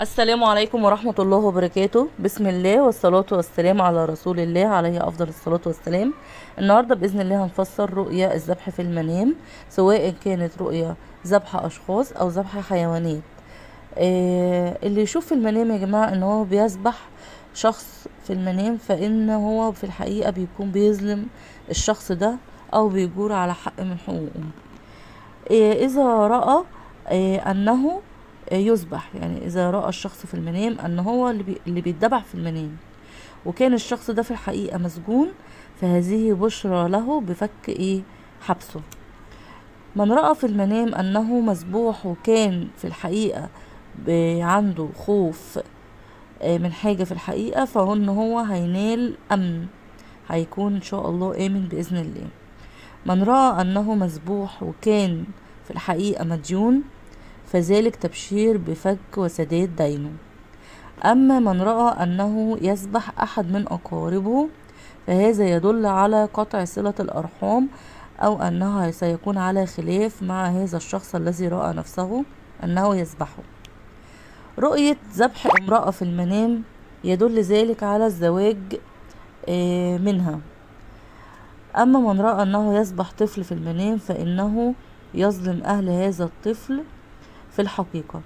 السلام عليكم ورحمة الله وبركاته. بسم الله والصلاة والسلام على رسول الله عليه أفضل الصلاة والسلام. النهاردة بإذن الله هنفسر رؤيا الذبح في المنام، سواء كانت رؤيا ذبح أشخاص أو ذبح حيوانات. اللي يشوف في المنام يا جماعة إن هو بيذبح شخص في المنام، فإن هو في الحقيقة بيكون بيظلم الشخص ده أو بيجور على حق من حقوقه. إذا رأى أنه يذبح، يعني إذا رأى الشخص في المنام أن هو اللي بيتذبح في المنام، وكان الشخص ده في الحقيقة مسجون، فهذه بشرى له بفك حبسه. من رأى في المنام أنه مذبوح وكان في الحقيقة عنده خوف من حاجة في الحقيقة، فإن هو هينال أمن، هيكون إن شاء الله آمن بإذن الله. من رأى أنه مذبوح وكان في الحقيقة مديون، فذلك تبشير بفك وسداد دينه. أما من رأى أنه يذبح أحد من أقاربه، فهذا يدل على قطع صلة الأرحام، أو أنه سيكون على خلاف مع هذا الشخص الذي رأى نفسه أنه يذبحه. رؤية ذبح امرأة في المنام يدل ذلك على الزواج منها. أما من رأى أنه يذبح طفل في المنام، فإنه يظلم أهل هذا الطفل في الحقيقة.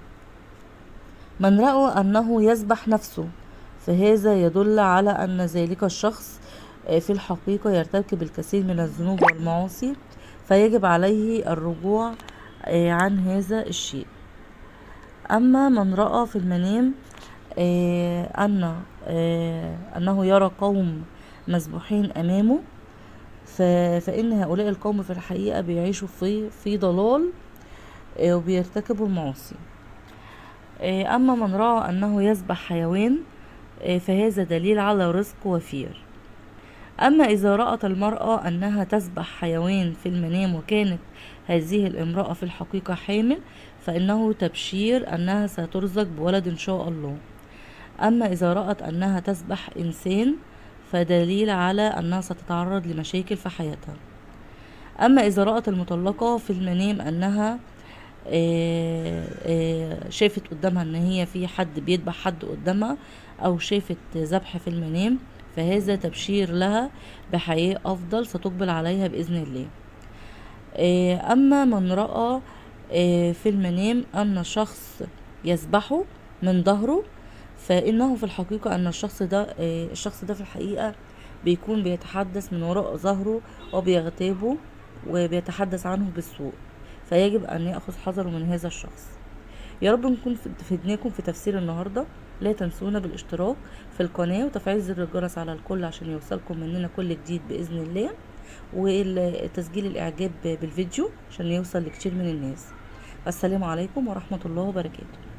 من رأى أنه يذبح نفسه، فهذا يدل على أن ذلك الشخص في الحقيقة يرتكب الكثير من الذنوب والمعاصي، فيجب عليه الرجوع عن هذا الشيء. أما من رأى في المنام أنه يرى قوم مذبوحين أمامه، فإن هؤلاء القوم في الحقيقة بيعيشوا في ضلال وبيرتكبوا المعاصي. أما من رأى أنه يذبح حيوان، فهذا دليل على رزق وفير. أما إذا رأت المرأة أنها تذبح حيوان في المنام وكانت هذه الامرأة في الحقيقة حامل، فإنه تبشير أنها سترزق بولد إن شاء الله. أما إذا رأت أنها تذبح إنسان، فدليل على أنها ستتعرض لمشاكل في حياتها. أما إذا رأت المطلقة في المنام أنها شافت قدامها ان هي في حد بيذبح حد قدامها، او شافت ذبح في المنام، فهذا تبشير لها بحياة افضل ستقبل عليها باذن الله. اما من رأى في المنام ان شخص يذبحه من ظهره، فانه في الحقيقة ان الشخص ده في الحقيقة بيكون بيتحدث من وراء ظهره وبيغتابه وبيتحدث عنه بالسوء، فيجب أن يأخذ حذره من هذا الشخص. يا رب نكون فدناكم في تفسير النهاردة. لا تنسونا بالاشتراك في القناة وتفعيل زر الجرس على الكل عشان يوصلكم مننا كل جديد بإذن الله، وتسجيل الإعجاب بالفيديو عشان يوصل لكتير من الناس. السلام عليكم ورحمة الله وبركاته.